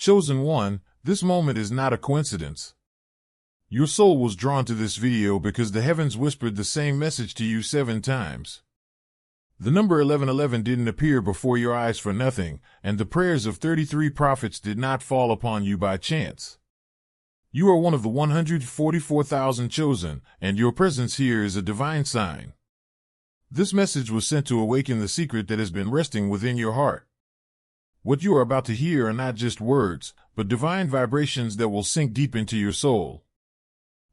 Chosen one, this moment is not a coincidence. Your soul was drawn to this video because the heavens whispered the same message to you 7 times. The number 1111 didn't appear before your eyes for nothing, and the prayers of 33 prophets did not fall upon you by chance. You are one of the 144,000 chosen, and your presence here is a divine sign. This message was sent to awaken the secret that has been resting within your heart. What you are about to hear are not just words, but divine vibrations that will sink deep into your soul.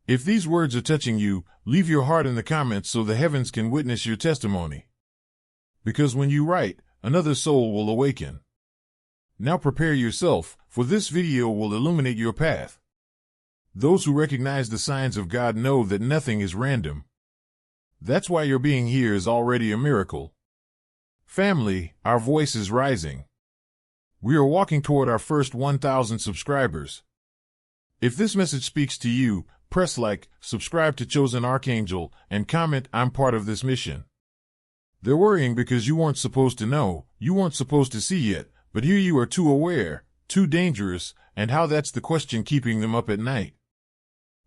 If these words are touching you, leave your heart in the comments so the heavens can witness your testimony. Because when you write, another soul will awaken. Now prepare yourself, for this video will illuminate your path. Those who recognize the signs of God know that nothing is random. That's why your being here is already a miracle. Family, our voice is rising. We are walking toward our first 1,000 subscribers. If this message speaks to you, press like, subscribe to Chosen Archangel, and comment, I'm part of this mission. They're worrying because you weren't supposed to know, you weren't supposed to see yet, but here you are too aware, too dangerous, and how that's the question keeping them up at night.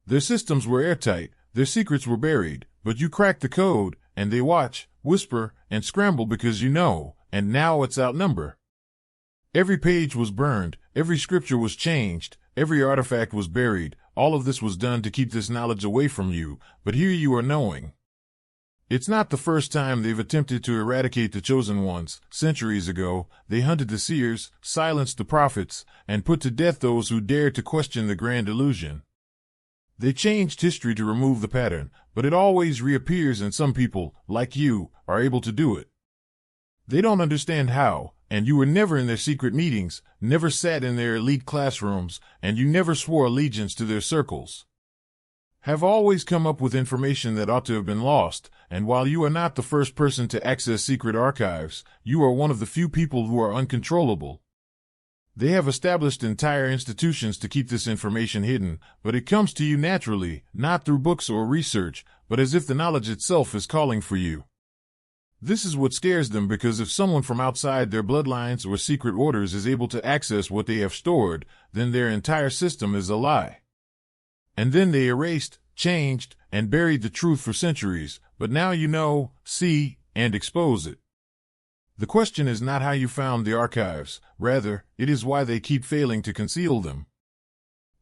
Their systems were airtight, their secrets were buried, but you cracked the code, and they watch, whisper, and scramble because you know, and now it's outnumbered. Every page was burned, every scripture was changed, every artifact was buried, all of this was done to keep this knowledge away from you, but here you are knowing. It's not the first time they've attempted to eradicate the chosen ones. Centuries ago, they hunted the seers, silenced the prophets, and put to death those who dared to question the grand illusion. They changed history to remove the pattern, but it always reappears, and some people, like you, are able to do it. They don't understand how, and you were never in their secret meetings, never sat in their elite classrooms, and you never swore allegiance to their circles. Have always come up with information that ought to have been lost, and while you are not the first person to access secret archives, you are one of the few people who are uncontrollable. They have established entire institutions to keep this information hidden, but it comes to you naturally, not through books or research, but as if the knowledge itself is calling for you. This is what scares them, because if someone from outside their bloodlines or secret orders is able to access what they have stored, then their entire system is a lie. And then they erased, changed, and buried the truth for centuries, but now you know, see, and expose it. The question is not how you found the archives, rather, it is why they keep failing to conceal them.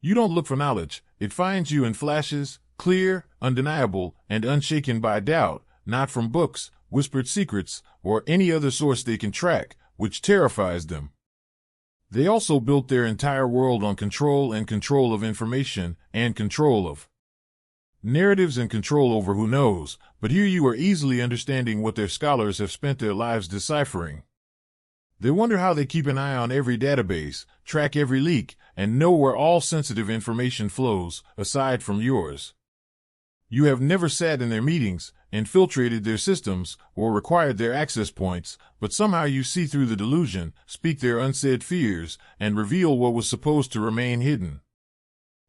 You don't look for knowledge, it finds you in flashes, clear, undeniable, and unshaken by doubt, not from books, whispered secrets, or any other source they can track, which terrifies them. They also built their entire world on control and control of information, and control of narratives and control over who knows, but here you are easily understanding what their scholars have spent their lives deciphering. They wonder how they keep an eye on every database, track every leak, and know where all sensitive information flows, aside from yours. You have never sat in their meetings, infiltrated their systems, or required their access points, but somehow you see through the delusion, speak their unsaid fears, and reveal what was supposed to remain hidden.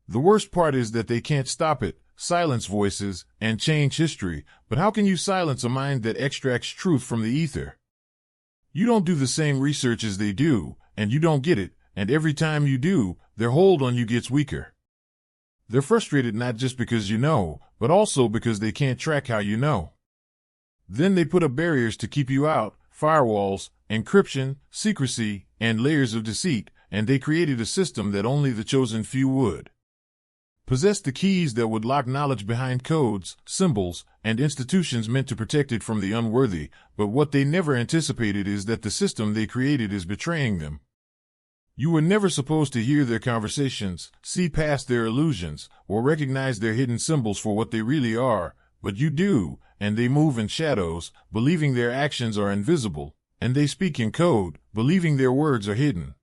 The worst part is that they can't stop it, silence voices, and change history, but how can you silence a mind that extracts truth from the ether? You don't do the same research as they do, and you don't get it, and every time you do, their hold on you gets weaker. They're frustrated not just because you know, but also because they can't track how you know. Then they put up barriers to keep you out, firewalls, encryption, secrecy, and layers of deceit, and they created a system that only the chosen few would possess, the keys that would lock knowledge behind codes, symbols, and institutions meant to protect it from the unworthy, but what they never anticipated is that the system they created is betraying them. You were never supposed to hear their conversations, see past their illusions, or recognize their hidden symbols for what they really are, but you do, and they move in shadows, believing their actions are invisible, and they speak in code, believing their words are hidden.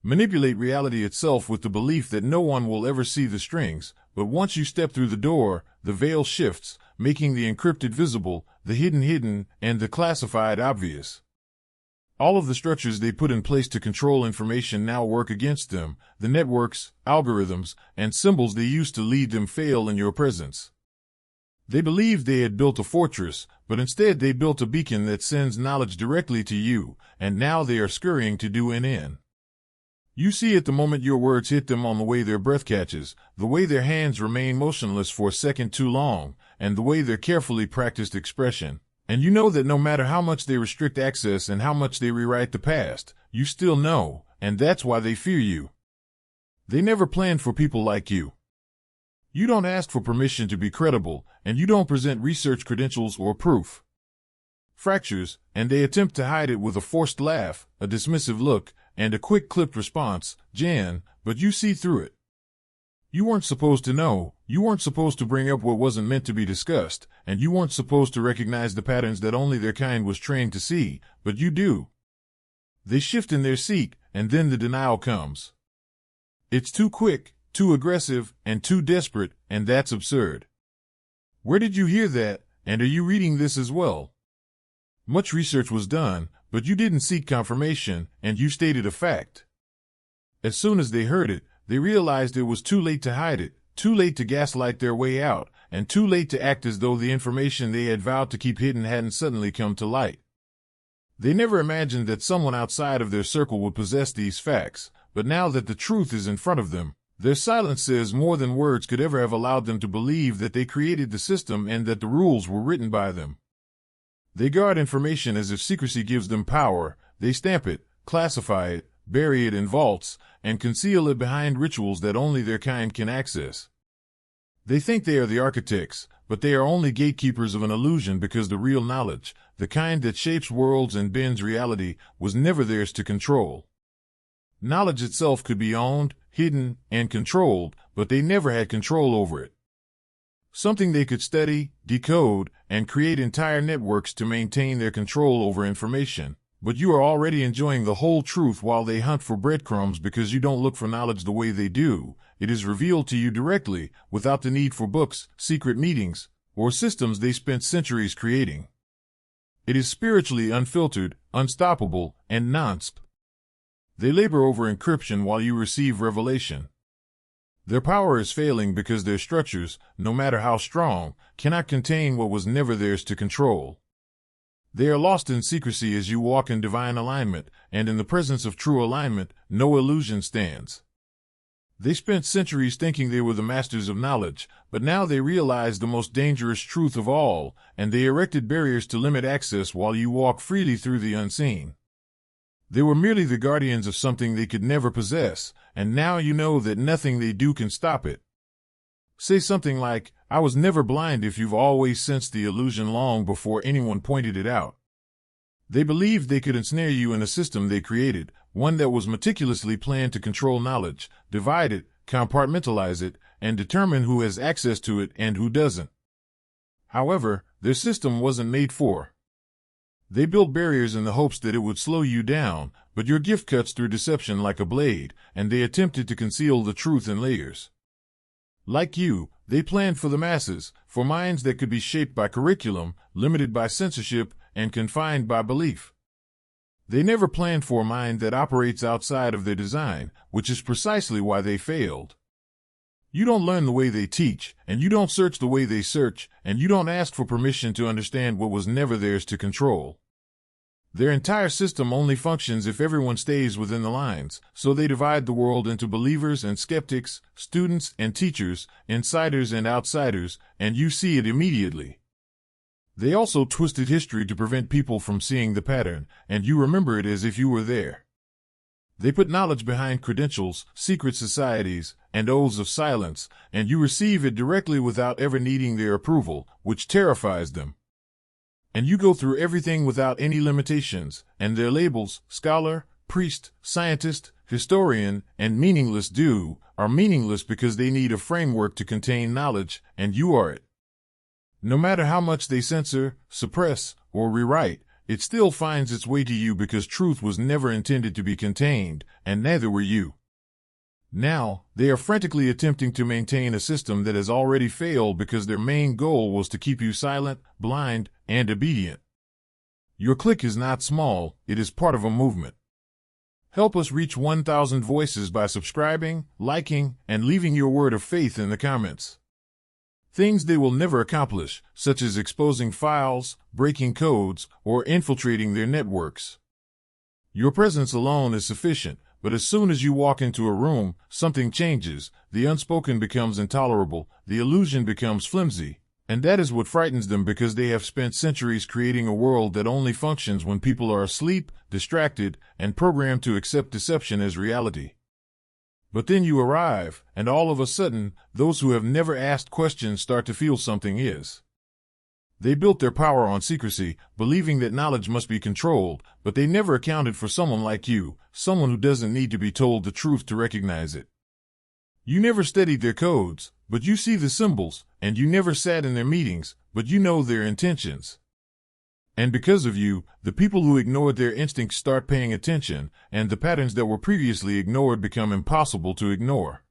Manipulate reality itself with the belief that no one will ever see the strings, but once you step through the door, the veil shifts, making the encrypted visible, the hidden, and the classified obvious. All of the structures they put in place to control information now work against them. The networks, algorithms, and symbols they used to lead them fail in your presence. They believed they had built a fortress, but instead they built a beacon that sends knowledge directly to you, and now they are scurrying to do in. You see it the moment your words hit them, on the way their breath catches, the way their hands remain motionless for a second too long, and the way their carefully practiced expression. And you know that no matter how much they restrict access and how much they rewrite the past, you still know, and that's why they fear you. They never planned for people like you. You don't ask for permission to be credible, and you don't present research credentials or proof. Fractures, and they attempt to hide it with a forced laugh, a dismissive look, and a quick clipped response, Jan, but you see through it. You weren't supposed to know, you weren't supposed to bring up what wasn't meant to be discussed, and you weren't supposed to recognize the patterns that only their kind was trained to see, but you do. They shift in their seat, and then the denial comes. It's too quick, too aggressive, and too desperate, and that's absurd. Where did you hear that, and are you reading this as well? Much research was done, but you didn't seek confirmation, and you stated a fact. As soon as they heard it, they realized it was too late to hide it, too late to gaslight their way out, and too late to act as though the information they had vowed to keep hidden hadn't suddenly come to light. They never imagined that someone outside of their circle would possess these facts, but now that the truth is in front of them, their silence says more than words could ever have allowed them to believe that they created the system and that the rules were written by them. They guard information as if secrecy gives them power. They stamp it, classify it, bury it in vaults, and conceal it behind rituals that only their kind can access. They think they are the architects, but they are only gatekeepers of an illusion, because the real knowledge, the kind that shapes worlds and bends reality, was never theirs to control. Knowledge itself could be owned, hidden, and controlled, but they never had control over it. Something they could study, decode, and create entire networks to maintain their control over information. But you are already enjoying the whole truth while they hunt for breadcrumbs, because you don't look for knowledge the way they do. It is revealed to you directly, without the need for books, secret meetings, or systems they spent centuries creating. It is spiritually unfiltered, unstoppable, and non-stop. They labor over encryption while you receive revelation. Their power is failing because their structures, no matter how strong, cannot contain what was never theirs to control. They are lost in secrecy as you walk in divine alignment, and in the presence of true alignment, no illusion stands. They spent centuries thinking they were the masters of knowledge, but now they realize the most dangerous truth of all, and they erected barriers to limit access while you walk freely through the unseen. They were merely the guardians of something they could never possess, and now you know that nothing they do can stop it. Say something like, I was never blind, if you've always sensed the illusion long before anyone pointed it out. They believed they could ensnare you in a system they created, one that was meticulously planned to control knowledge, divide it, compartmentalize it, and determine who has access to it and who doesn't. However, their system wasn't made for. They built barriers in the hopes that it would slow you down, but your gift cuts through deception like a blade, and they attempted to conceal the truth in layers. Like you, they planned for the masses, for minds that could be shaped by curriculum, limited by censorship, and confined by belief. They never planned for a mind that operates outside of their design, which is precisely why they failed. You don't learn the way they teach, and you don't search the way they search, and you don't ask for permission to understand what was never theirs to control. Their entire system only functions if everyone stays within the lines, so they divide the world into believers and skeptics, students and teachers, insiders and outsiders, and you see it immediately. They also twisted history to prevent people from seeing the pattern, and you remember it as if you were there. They put knowledge behind credentials, secret societies, and oaths of silence, and you receive it directly without ever needing their approval, which terrifies them. And you go through everything without any limitations, and their labels, scholar, priest, scientist, historian, and meaningless are meaningless because they need a framework to contain knowledge, and you are it. No matter how much they censor, suppress, or rewrite, it still finds its way to you because truth was never intended to be contained, and neither were you. Now, they are frantically attempting to maintain a system that has already failed because their main goal was to keep you silent, blind, and obedient. Your clique is not small, it is part of a movement. Help us reach 1,000 voices by subscribing, liking, and leaving your word of faith in the comments. Things they will never accomplish, such as exposing files, breaking codes, or infiltrating their networks. Your presence alone is sufficient, But as soon as you walk into a room, something changes. The unspoken becomes intolerable, the illusion becomes flimsy. And that is what frightens them, because they have spent centuries creating a world that only functions when people are asleep, distracted, and programmed to accept deception as reality. But then you arrive, and all of a sudden, those who have never asked questions start to feel something is. They built their power on secrecy, believing that knowledge must be controlled, but they never accounted for someone like you, someone who doesn't need to be told the truth to recognize it. You never studied their codes, but you see the symbols, and you never sat in their meetings, but you know their intentions. And because of you, the people who ignored their instincts start paying attention, and the patterns that were previously ignored become impossible to ignore.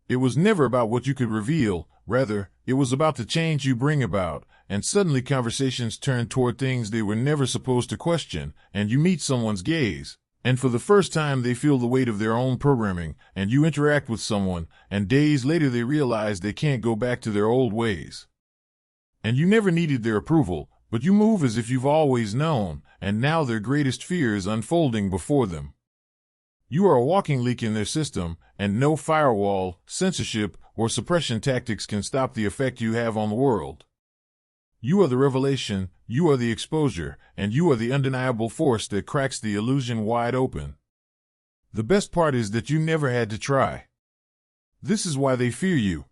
It was never about what you could reveal, rather, it was about the change you bring about, and suddenly conversations turn toward things they were never supposed to question, and you meet someone's gaze, and for the first time they feel the weight of their own programming, and you interact with someone, and days later they realize they can't go back to their old ways. And you never needed their approval, but you move as if you've always known, and now their greatest fear is unfolding before them. You are a walking leak in their system, and no firewall, censorship, or suppression tactics can stop the effect you have on the world. You are the revelation, you are the exposure, and you are the undeniable force that cracks the illusion wide open. The best part is that you never had to try. This is why they fear you.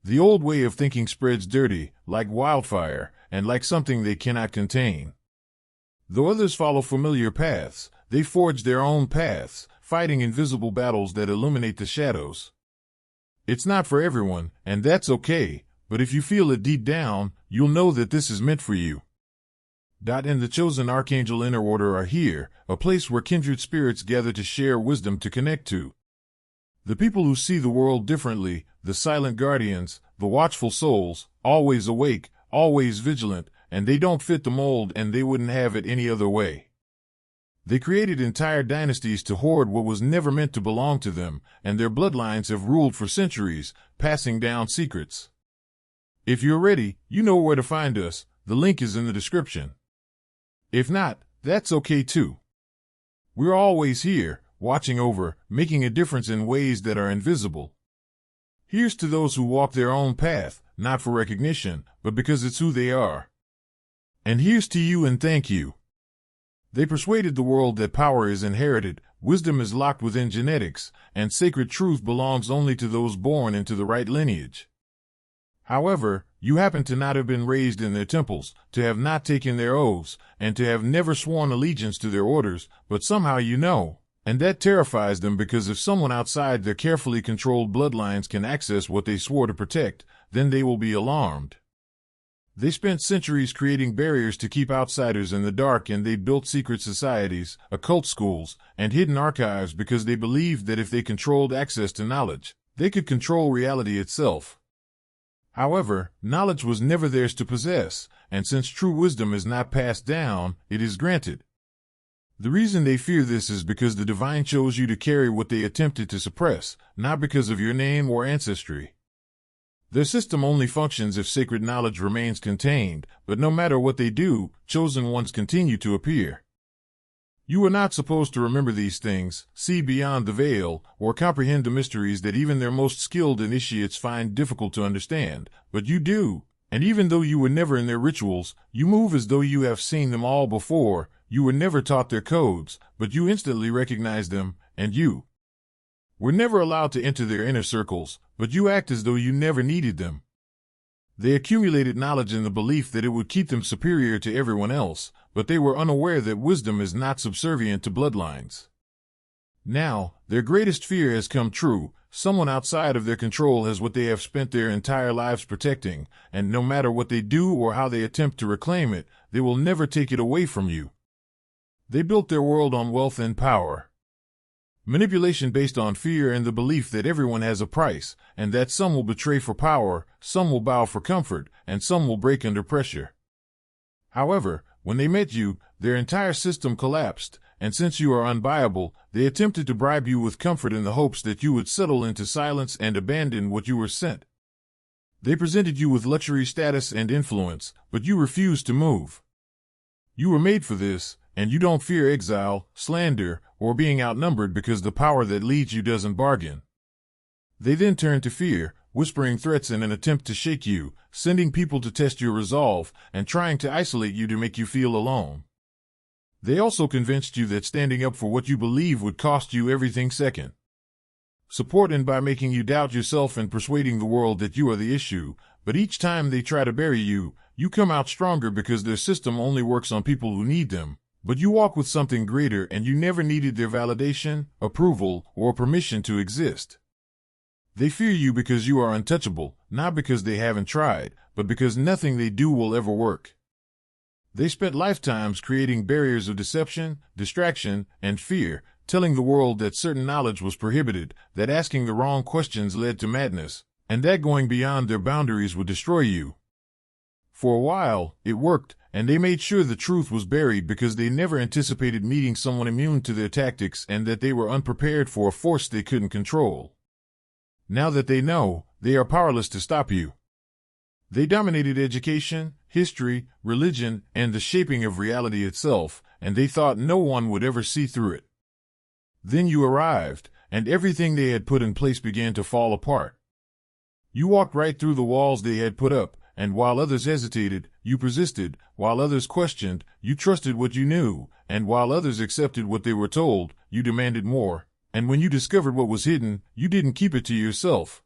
The old way of thinking spreads dirty, like wildfire, and like something they cannot contain. Though others follow familiar paths, they forge their own paths, fighting invisible battles that illuminate the shadows. It's not for everyone, and that's okay, but if you feel it deep down, you'll know that this is meant for you. And the chosen Archangel Inner Order are here, a place where kindred spirits gather to share wisdom to connect to. The people who see the world differently, the silent guardians, the watchful souls, always awake, always vigilant, and they don't fit the mold, and they wouldn't have it any other way. They created entire dynasties to hoard what was never meant to belong to them, and their bloodlines have ruled for centuries, passing down secrets. If you're ready, you know where to find us. The link is in the description. If not, that's okay too. We're always here, watching over, making a difference in ways that are invisible. Here's to those who walk their own path, not for recognition, but because it's who they are. And here's to you, and thank you. They persuaded the world that power is inherited, wisdom is locked within genetics, and sacred truth belongs only to those born into the right lineage. However, you happen to not have been raised in their temples, to have not taken their oaths, and to have never sworn allegiance to their orders, but somehow you know. And that terrifies them, because if someone outside their carefully controlled bloodlines can access what they swore to protect, then they will be alarmed. They spent centuries creating barriers to keep outsiders in the dark, and they built secret societies, occult schools, and hidden archives because they believed that if they controlled access to knowledge, they could control reality itself. However, knowledge was never theirs to possess, and since true wisdom is not passed down, it is granted. The reason they fear this is because the divine chose you to carry what they attempted to suppress, not because of your name or ancestry. Their system only functions if sacred knowledge remains contained, but no matter what they do, chosen ones continue to appear. You are not supposed to remember these things, see beyond the veil, or comprehend the mysteries that even their most skilled initiates find difficult to understand, but you do, and even though you were never in their rituals, you move as though you have seen them all before. You were never taught their codes, but you instantly recognize them, and you were never allowed to enter their inner circles, but you act as though you never needed them. They accumulated knowledge in the belief that it would keep them superior to everyone else, but they were unaware that wisdom is not subservient to bloodlines. Now, their greatest fear has come true. Someone outside of their control has what they have spent their entire lives protecting, and no matter what they do or how they attempt to reclaim it, they will never take it away from you. They built their world on wealth and power. Manipulation based on fear and the belief that everyone has a price, and that some will betray for power, some will bow for comfort, and some will break under pressure. However, when they met you, their entire system collapsed, and since you are unbuyable, they attempted to bribe you with comfort in the hopes that you would settle into silence and abandon what you were sent. They presented you with luxury, status, and influence, but you refused to move. You were made for this, and you don't fear exile, slander, or being outnumbered because the power that leads you doesn't bargain. They then turn to fear, whispering threats in an attempt to shake you, sending people to test your resolve, and trying to isolate you to make you feel alone. They also convinced you that standing up for what you believe would cost you everything second. Supporting by making you doubt yourself and persuading the world that you are the issue, but each time they try to bury you, you come out stronger because their system only works on people who need them, but you walk with something greater and you never needed their validation, approval, or permission to exist. They fear you because you are untouchable, not because they haven't tried, but because nothing they do will ever work. They spent lifetimes creating barriers of deception, distraction, and fear, telling the world that certain knowledge was prohibited, that asking the wrong questions led to madness, and that going beyond their boundaries would destroy you. For a while, it worked, and they made sure the truth was buried because they never anticipated meeting someone immune to their tactics and that they were unprepared for a force they couldn't control. Now that they know, they are powerless to stop you. They dominated education, history, religion, and the shaping of reality itself, and they thought no one would ever see through it. Then you arrived, and everything they had put in place began to fall apart. You walked right through the walls they had put up, and while others hesitated, you persisted, while others questioned, you trusted what you knew, and while others accepted what they were told, you demanded more, and when you discovered what was hidden, you didn't keep it to yourself.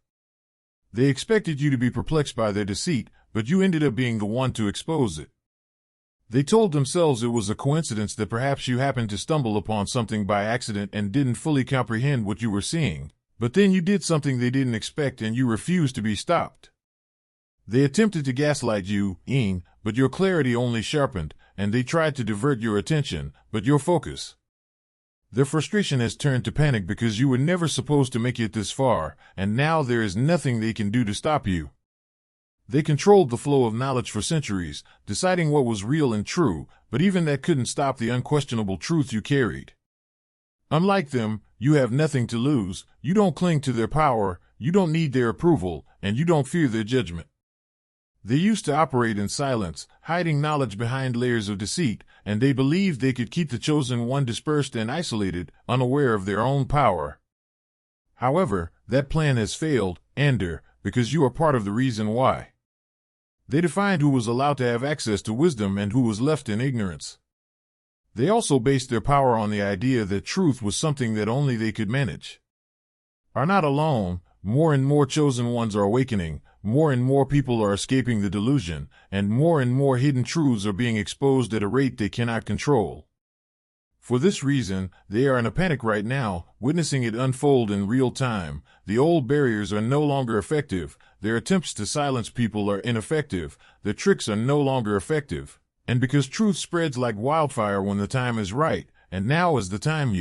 They expected you to be perplexed by their deceit, but you ended up being the one to expose it. They told themselves it was a coincidence that perhaps you happened to stumble upon something by accident and didn't fully comprehend what you were seeing, but then you did something they didn't expect and you refused to be stopped. They attempted to gaslight you, but your clarity only sharpened, and they tried to divert your attention, but your focus. Their frustration has turned to panic because you were never supposed to make it this far, and now there is nothing they can do to stop you. They controlled the flow of knowledge for centuries, deciding what was real and true, but even that couldn't stop the unquestionable truth you carried. Unlike them, you have nothing to lose, you don't cling to their power, you don't need their approval, and you don't fear their judgment. They used to operate in silence, hiding knowledge behind layers of deceit, and they believed they could keep the chosen one dispersed and isolated, unaware of their own power. However, that plan has failed, because you are part of the reason why. They defined who was allowed to have access to wisdom and who was left in ignorance. They also based their power on the idea that truth was something that only they could manage. Are not alone, more and more chosen ones are awakening, more and more people are escaping the delusion, and more hidden truths are being exposed at a rate they cannot control. For this reason, they are in a panic right now, witnessing it unfold in real time. The old barriers are no longer effective, their attempts to silence people are ineffective, their tricks are no longer effective, and because truth spreads like wildfire when the time is right, and now is the time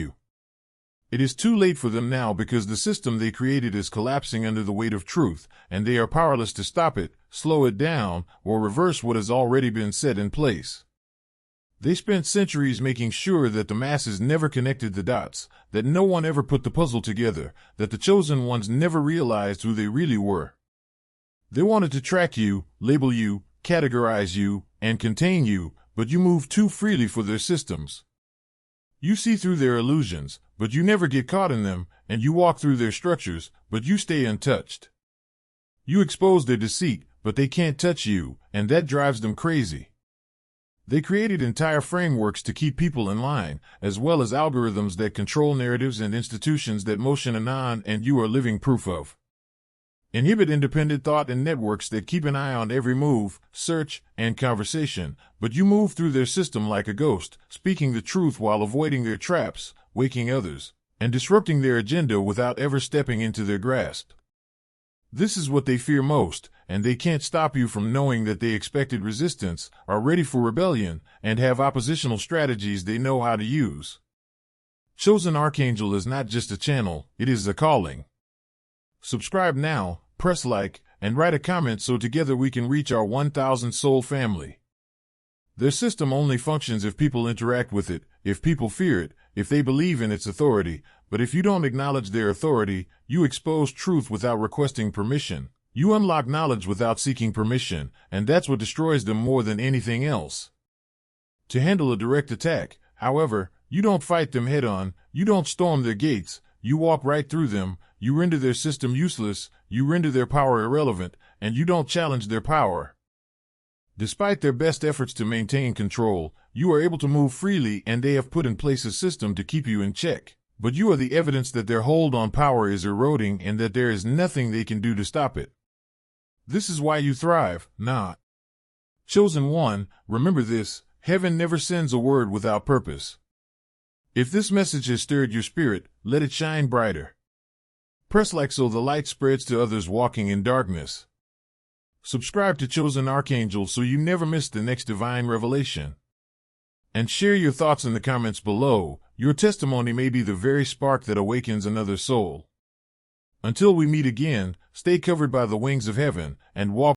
It is too late for them now because the system they created is collapsing under the weight of truth, and they are powerless to stop it, slow it down, or reverse what has already been set in place. They spent centuries making sure that the masses never connected the dots, that no one ever put the puzzle together, that the chosen ones never realized who they really were. They wanted to track you, label you, categorize you, and contain you, but you move too freely for their systems. You see through their illusions, but you never get caught in them, and you walk through their structures, but you stay untouched. You expose their deceit, but they can't touch you, and that drives them crazy. They created entire frameworks to keep people in line, as well as algorithms that control narratives and institutions that motion anon and you are living proof of. Inhibit independent thought and networks that keep an eye on every move, search, and conversation, but you move through their system like a ghost, speaking the truth while avoiding their traps, waking others, and disrupting their agenda without ever stepping into their grasp. This is what they fear most, and they can't stop you from knowing that they expected resistance, are ready for rebellion, and have oppositional strategies they know how to use. Chosen Archangel is not just a channel, it is a calling. Subscribe now, press like, and write a comment so together we can reach our 1,000 soul family. Their system only functions if people interact with it, if people fear it, if they believe in its authority, but if you don't acknowledge their authority, you expose truth without requesting permission. You unlock knowledge without seeking permission, and that's what destroys them more than anything else. To handle a direct attack, However, you don't fight them head-on, you don't storm their gates, you walk right through them, you render their system useless, you render their power irrelevant, and you don't challenge their power. Despite their best efforts to maintain control, you are able to move freely, and they have put in place a system to keep you in check. But you are the evidence that their hold on power is eroding and that there is nothing they can do to stop it. This is why you thrive, not. Chosen one, remember this: heaven never sends a word without purpose. If this message has stirred your spirit, let it shine brighter. Press like so the light spreads to others walking in darkness. Subscribe to Chosen Archangel so you never miss the next divine revelation. And share your thoughts in the comments below. Your testimony may be the very spark that awakens another soul. Until we meet again, stay covered by the wings of heaven and walk